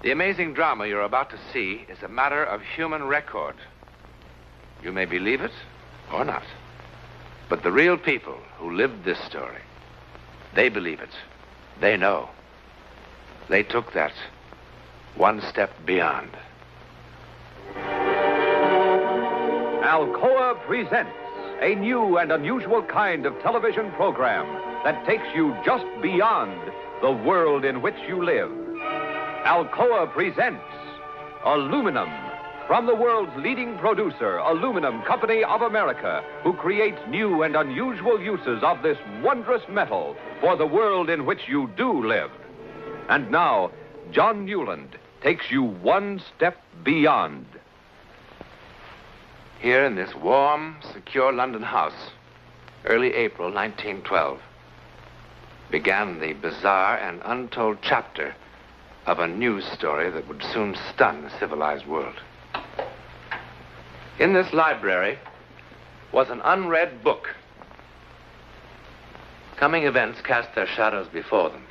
The amazing drama you're about to see is a matter of human record. You may believe it or not. But the real people who lived this story, they believe it. They know. They took that one step beyond. Alcoa presents a new and unusual kind of television program that takes you just beyond the world in which you live. Alcoa presents Aluminum, from the world's leading producer, Aluminum Company of America, who creates new and unusual uses of this wondrous metal for the world in which you do live. And now, John Newland takes you one step beyond. Here in this warm, secure London house, early April 1912, began the bizarre and untold chapter of a news story that would soon stun the civilized world. In this library was an unread book. Coming events cast their shadows before them.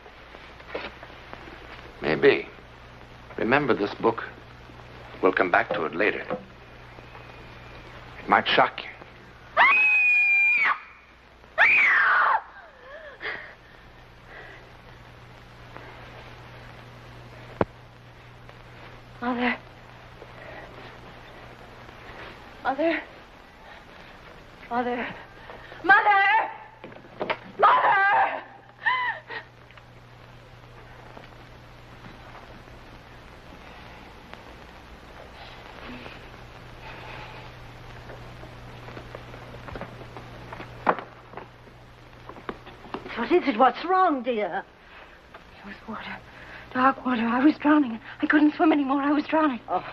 Maybe. Remember this book. We'll come back to it later. It might shock you. Mother. Mother. Mother. Mother! Mother! What is it? What's wrong, dear? It was water. Dark water. I was drowning. I couldn't swim anymore. I was drowning. Oh,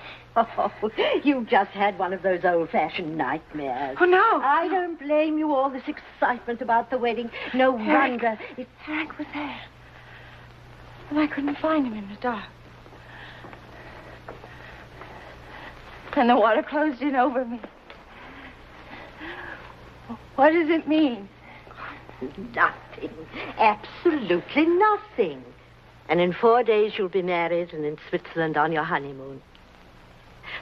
you just had one of those old-fashioned nightmares. Oh, no. I don't blame you. All this excitement about the wedding. No wonder. Eric was there. And I couldn't find him in the dark. And the water closed in over me. What does it mean? Nothing. Absolutely nothing. And in 4 days you'll be married and in Switzerland on your honeymoon.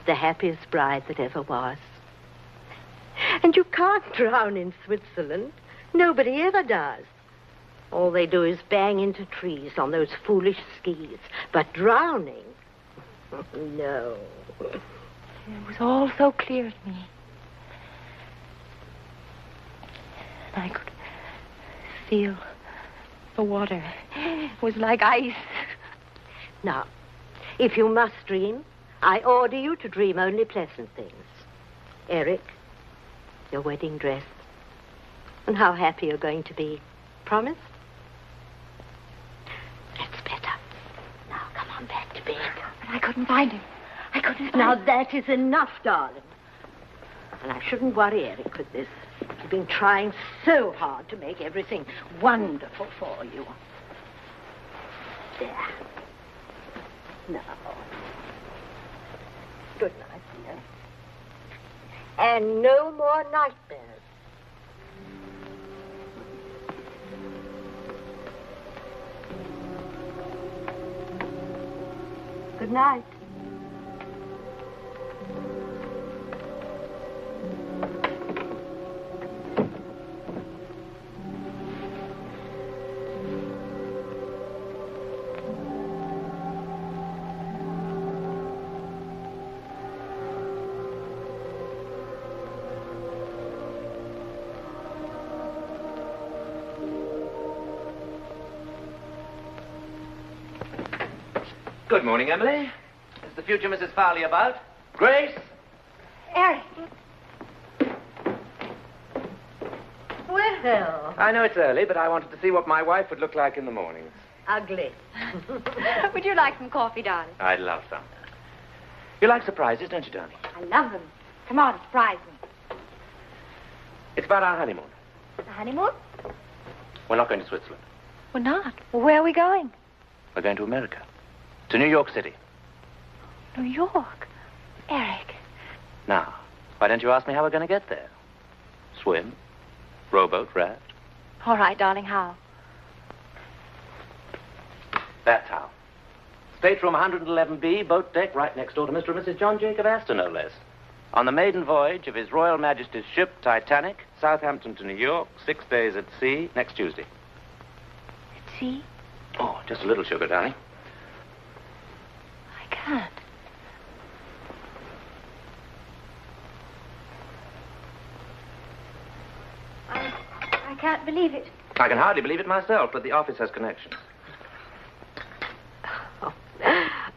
The happiest bride that ever was. And you can't drown in Switzerland. Nobody ever does. All they do is bang into trees on those foolish skis. But drowning? No. It was all so clear to me. And I could feel the water. It was like ice. Now, if you must dream, I order you to dream only pleasant things. Eric, your wedding dress, and how happy you're going to be. Promise? That's better. Now, come on back to bed. But I couldn't find him. I couldn't find Now, him. that is enough, darling. And I shouldn't worry Eric with this. He's been trying so hard to make everything wonderful for you. There. Now. Good night, dear. And no more nightmares. Good night. Good morning, Emily. Is the future Mrs. Farley about? Grace? Eric. Well, I know it's early, but I wanted to see what my wife would look like in the mornings. ugly. Would you like some coffee, darling? I'd love some. You like surprises, don't you, darling? I love them. Come on, surprise me. It's about our honeymoon. The honeymoon? We're not going to Switzerland. We're not. Well, where are we going? We're going to America. To New York City. New York. Eric. Now, why don't you ask me how we're going to get there? Swim? Rowboat? Raft? All All right, darling, how? That's how. Stateroom 111B, boat deck, right next door to Mr. and Mrs. John Jacob Astor, no less. On the maiden voyage of His Royal Majesty's ship, Titanic, Southampton to New York, 6 days at sea, next Tuesday. At sea? Oh, just a little sugar, darling. I can't. I can't believe it. I can hardly believe it myself, but the office has connections.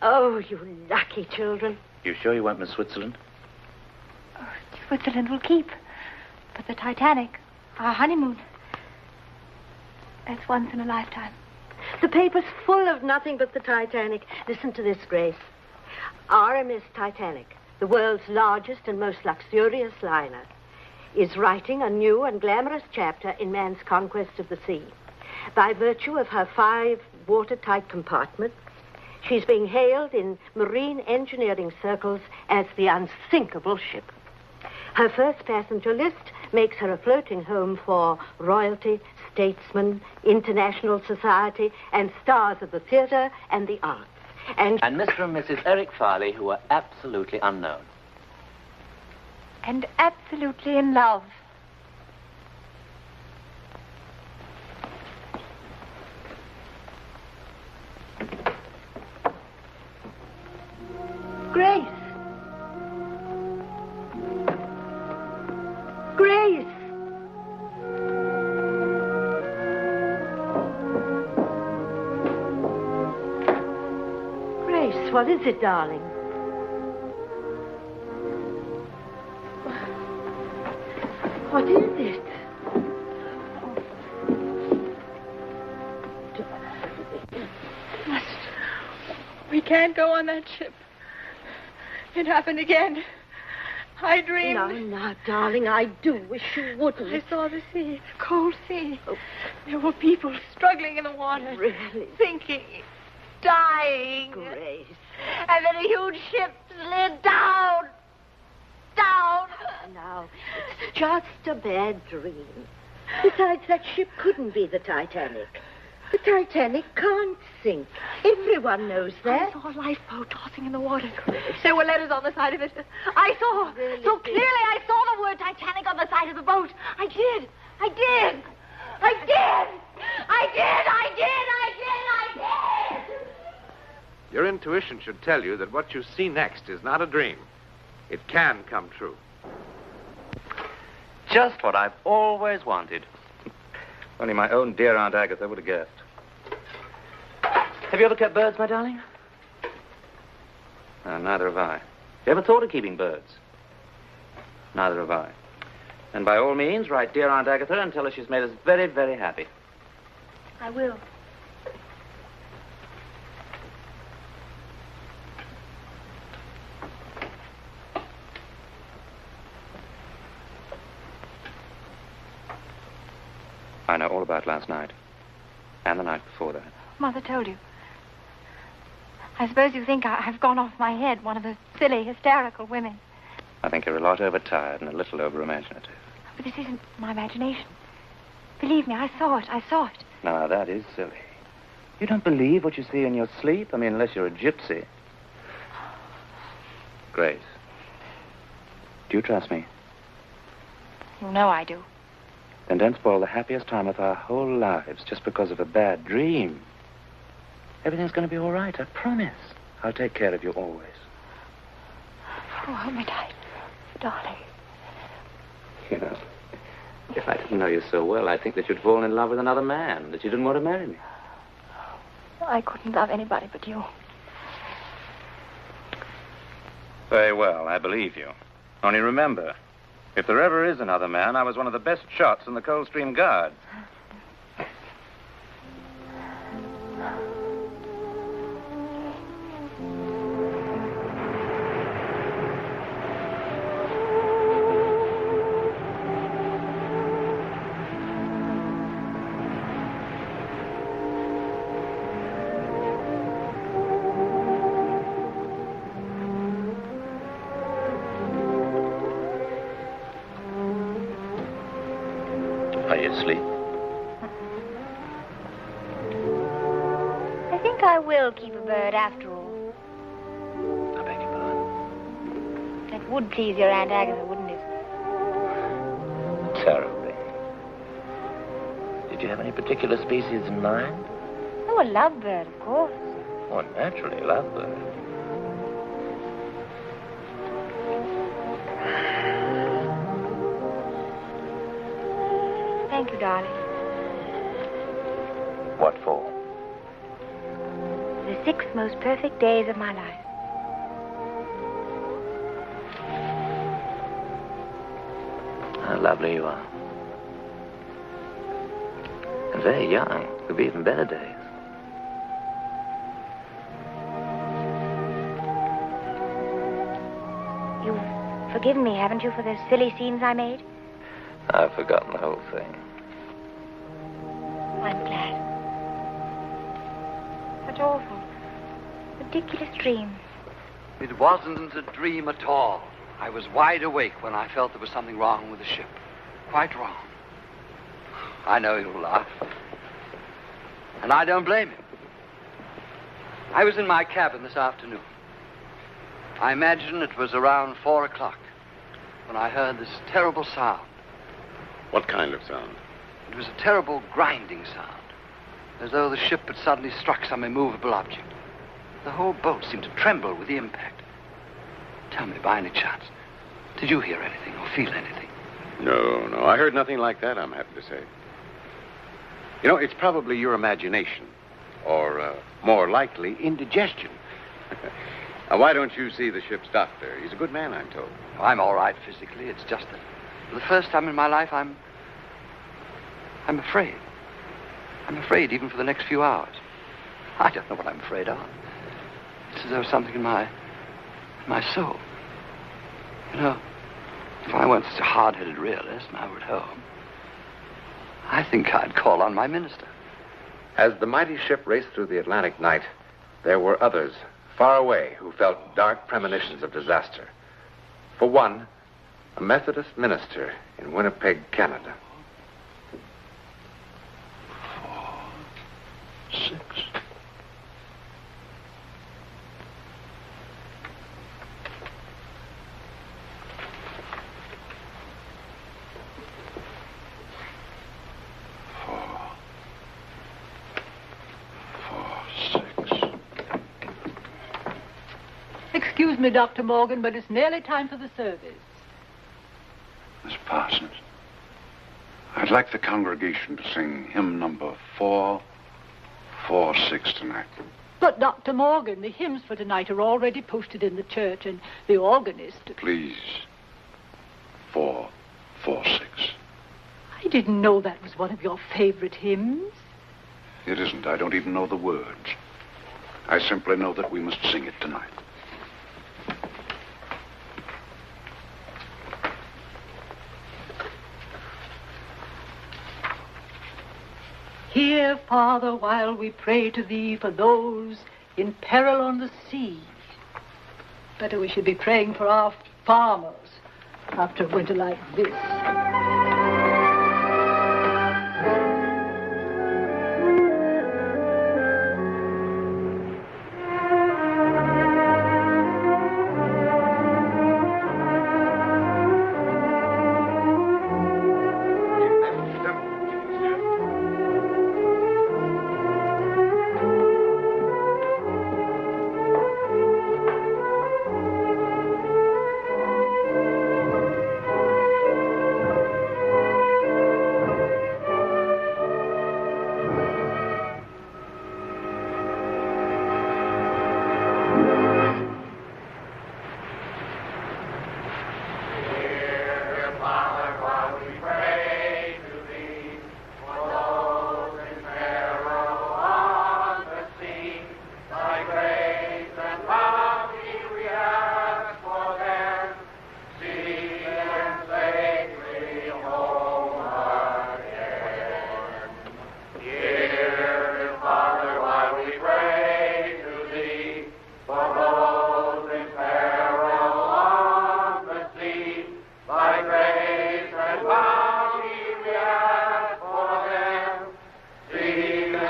Oh, you lucky children. You sure you won't miss Switzerland? Oh, Switzerland will keep. But the Titanic, our honeymoon, that's once in a lifetime. The paper's full of nothing but the Titanic. Listen to this, Grace. RMS Titanic, the world's largest and most luxurious liner, is writing a new and glamorous chapter in man's conquest of the sea. By virtue of her 5 watertight compartments, she's being hailed in marine engineering circles as the unsinkable ship. Her first passenger list makes her a floating home for royalty, statesmen, international society, and stars of the theater and the arts. And Mr. and Mrs. Eric Farley, who are absolutely unknown. And absolutely in love. Grace! Grace! Grace, what is it, darling? What is it? We can't go on that ship. It happened again. I dreamed. No, darling, I do wish you wouldn't. I saw the sea, the cold sea. Oh. There were people struggling in the water. Really? Sinking, dying. Grace. And then a huge ship slid down. Down. Now, it's just a bad dream. Besides, that ship couldn't be the Titanic. The Titanic can't sink. Everyone knows that. I saw a lifeboat tossing in the water. There were letters on the side of it. I saw. Really? So clearly I saw the word Titanic on the side of the boat. I did. I did. I did. I did. I did. I did. I did. Your intuition should tell you that what you see next is not a dream. It can come true. Just what I've always wanted. Only my own dear Aunt Agatha would have guessed. Have you ever kept birds, my darling? No, neither have I. You ever thought of keeping birds? Neither have I. And by all means, write dear Aunt Agatha and tell her she's made us very, very happy. I will. I know all about last night. And the night before that. Mother told you. I suppose you think I've gone off my head, one of the silly, hysterical women. I think you're a lot overtired and a little over-imaginative. But this isn't my imagination. Believe me, I saw it. I saw it. Now, that is silly. You don't believe what you see in your sleep? I mean, unless you're a gypsy. Grace, do you trust me? You know I do. Then don't spoil the happiest time of our whole lives just because of a bad dream. Everything's going to be all right, I promise. I'll take care of you always. Oh, hold me tight, darling. You know, if I didn't know you so well, I'd think that you'd fallen in love with another man, that you didn't want to marry me. I couldn't love anybody but you. Very well, I believe you. Only remember, if there ever is another man, I was one of the best shots in the Coldstream Guard. Are you asleep? I will keep a bird after all. I beg your pardon. That would please your Aunt Agatha, wouldn't it? Terribly. Did you have any particular species in mind? Oh, a lovebird, of course. Oh, naturally, lovebird. Thank you, darling. What for? The 6 most perfect days of my life. How lovely you are. And very young. Could be even better days. You've forgiven me, haven't you, for those silly scenes I made? I've forgotten the whole thing. I'm glad. Such awful, ridiculous dreams. It wasn't a dream at all. I was wide awake when I felt there was something wrong with the ship. Quite wrong. I know you'll laugh. And I don't blame you. I was in my cabin this afternoon. I imagine it was around 4 o'clock when I heard this terrible sound. What kind of sound? It was a terrible grinding sound, as though the ship had suddenly struck some immovable object. The whole boat seemed to tremble with the impact. Tell me, by any chance, did you hear anything or feel anything? No. I heard nothing like that, I'm happy to say. You know, it's probably your imagination, or more likely, indigestion. Now, why don't you see the ship's doctor? He's a good man, I'm told. I'm all right physically. It's just that for the first time in my life, I'm afraid. I'm afraid even for the next few hours. I don't know what I'm afraid of. It's as though something in my soul. You know, if I weren't such a hard-headed realist and I were at home, I think I'd call on my minister. As the mighty ship raced through the Atlantic night, there were others far away who felt dark premonitions of disaster. For one, a Methodist minister in Winnipeg, Canada. 4, 6. Excuse me, Dr. Morgan, but it's nearly time for the service. Miss Parsons, I'd like the congregation to sing hymn number 446 tonight. But, Dr. Morgan, the hymns for tonight are already posted in the church, and the organist... Please, 446. I didn't know that was one of your favorite hymns. It isn't. I don't even know the words. I simply know that we must sing it tonight. Hear, Father, while we pray to thee for those in peril on the sea. Better we should be praying for our farmers after a winter like this.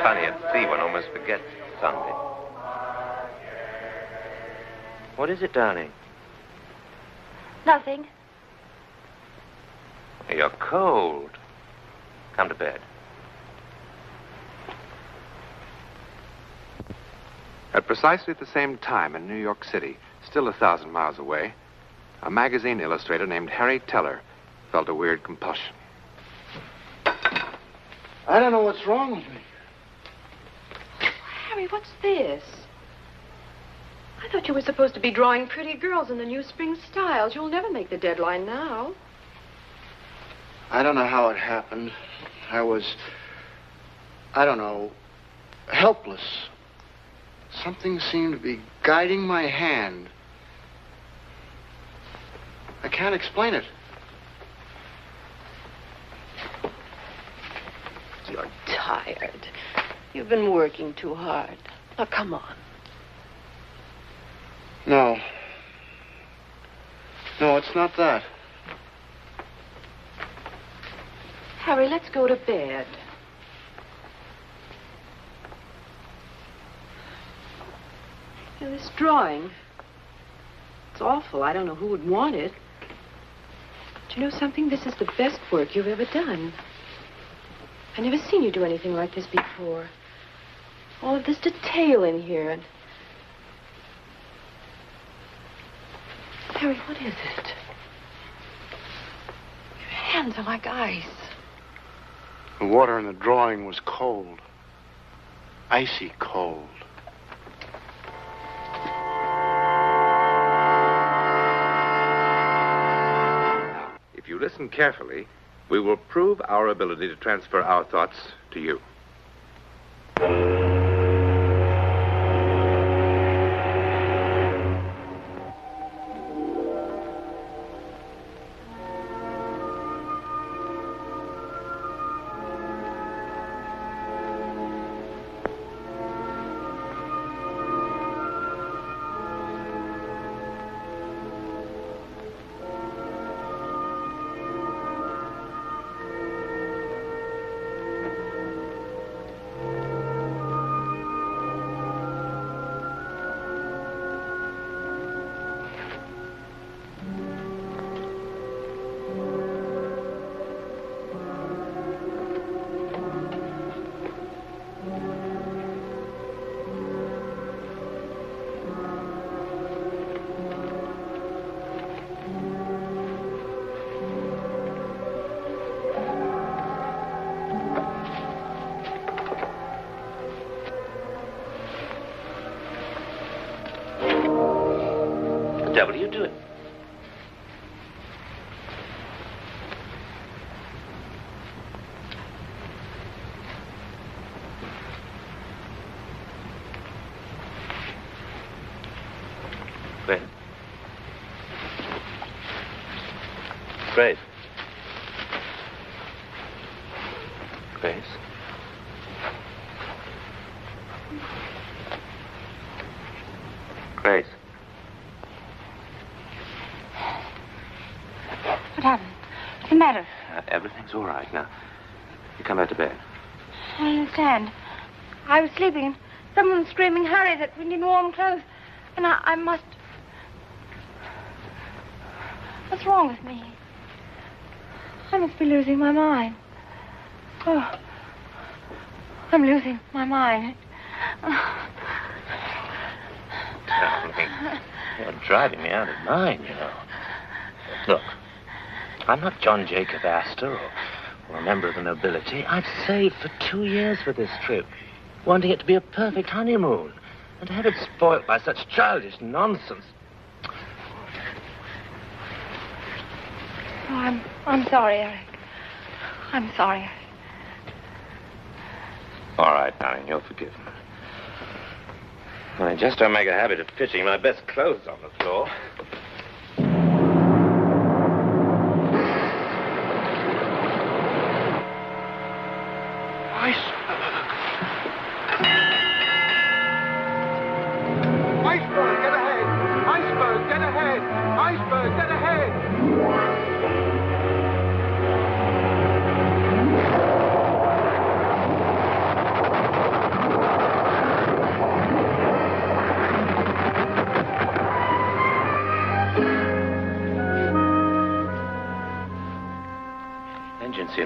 Funny at sea, one almost forgets Sunday. What is it, darling? Nothing. You're cold. Come to bed. At precisely the same time in New York City, still 1,000 miles away, a magazine illustrator named Harry Teller felt a weird compulsion. I don't know what's wrong with me. Harry, what's this? I thought you were supposed to be drawing pretty girls in the new spring styles. You'll never make the deadline now. I don't know how it happened. I was, I don't know, helpless. Something seemed to be guiding my hand. I can't explain it. You're tired. You've been working too hard. Now, come on. No. No, it's not that. Harry, let's go to bed. You know, this drawing, it's awful. I don't know who would want it. But you know something? This is the best work you've ever done. I've never seen you do anything like this before. All of this detail in here. And Harry, what is it? Your hands are like ice. The water in the drawing was cold. Icy cold. If you listen carefully, we will prove our ability to transfer our thoughts to you. What the devil are you doing? Grace. Grace. Grace. Grace. What happened? What's the matter? Everything's all right now. You come back to bed. I don't understand. I was sleeping and someone was screaming, hurry, that we need warm clothes. And I must... What's wrong with me? I must be losing my mind. Oh, I'm losing my mind. Darling, you're driving me out of mind, you know. Look, I'm not John Jacob Astor or a member of the nobility. I've saved for 2 years for this trip, wanting it to be a perfect honeymoon. And to have it spoilt by such childish nonsense. Oh, I'm sorry, Eric. I'm sorry. All right, darling, you're forgiven. I just don't make a habit of pitching my best clothes on the floor. Iceberg, get ahead! Iceberg, get ahead! Iceberg, get ahead!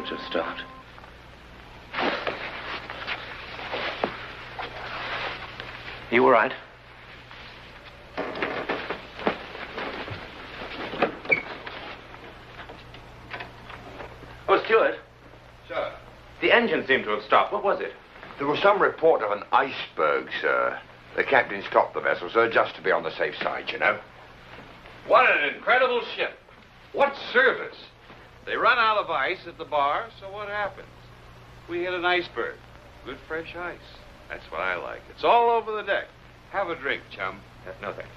it just stopped. You all right? Oh, Stuart. Sir? The engine seemed to have stopped. What was it? There was some report of an iceberg, sir. The captain stopped the vessel, sir, just to be on the safe side, you know. What an incredible ship. What service. They run out of ice at the bar, so what happens? We hit an iceberg. Good fresh ice. That's what I like. It's all over the deck. Have a drink, chum. No, thank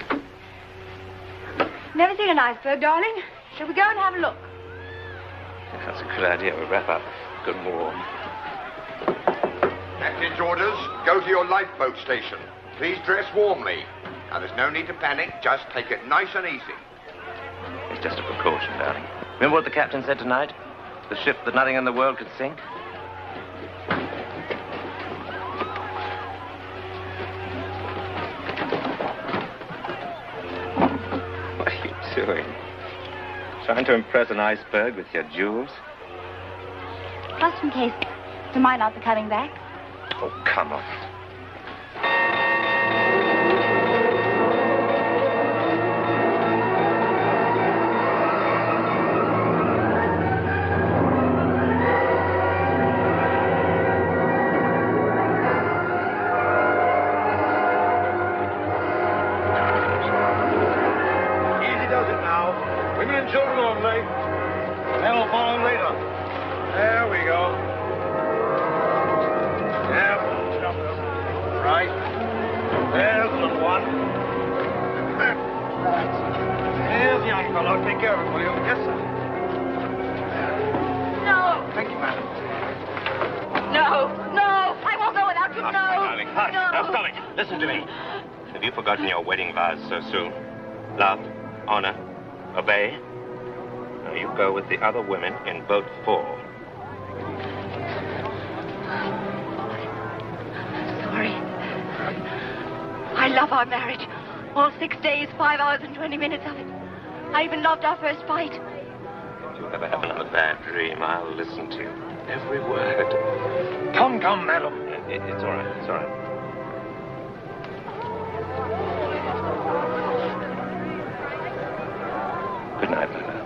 you. Never seen an iceberg, darling. Shall we go and have a look? That's a good idea. We'll wrap up. Good and warm. Captain's orders, go to your lifeboat station. Please dress warmly. Now, there's no need to panic. Just take it nice and easy. It's just a precaution, darling. Remember what the captain said tonight? The ship that nothing in the world could sink? What are you doing? Trying to impress an iceberg with your jewels? Just in case they might not be coming back. Oh, come on. So soon. Love, honor, obey. Now you go with the other women in boat 4. Sorry. I love our marriage. All 6 days, 5 hours and 20 minutes of it. I even loved our first fight. If you ever have another bad dream, I'll listen to you. Every word. Come, madam. It's all right. It's all right. Good night, my love.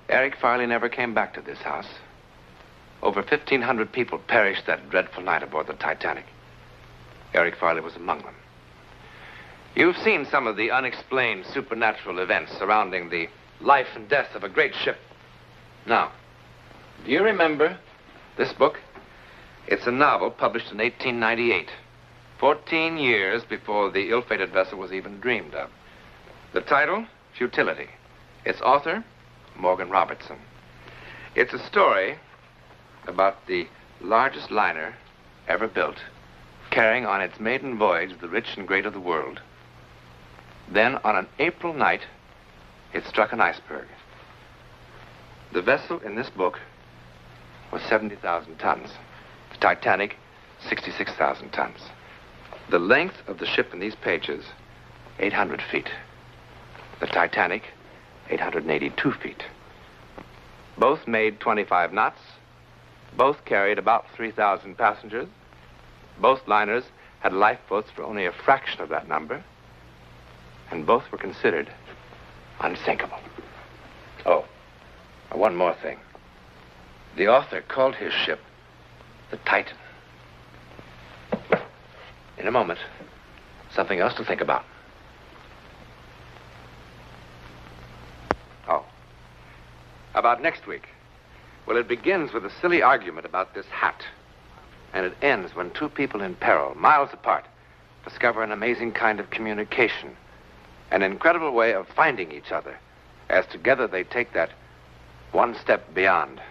Eric Farley never came back to this house. Over 1,500 people perished that dreadful night aboard the Titanic. Eric Farley was among them. You've seen some of the unexplained supernatural events surrounding the life and death of a great ship. Now, do you remember this book? It's a novel published in 1898, 14 years before the ill-fated vessel was even dreamed of. The title, Futility. Its author, Morgan Robertson. It's a story about the largest liner ever built, carrying on its maiden voyage the rich and great of the world. Then, on an April night, it struck an iceberg. The vessel in this book was 70,000 tons. The Titanic, 66,000 tons. The length of the ship in these pages, 800 feet. The Titanic, 882 feet. Both made 25 knots. Both carried about 3,000 passengers. Both liners had lifeboats for only a fraction of that number. And both were considered unsinkable. Oh, one more thing. The author called his ship the Titan. In a moment, something else to think about. Oh, About next week. Well, it begins with a silly argument about this hat. And it ends when two people in peril, miles apart, discover an amazing kind of communication. An incredible way of finding each other, as together they take that one step beyond.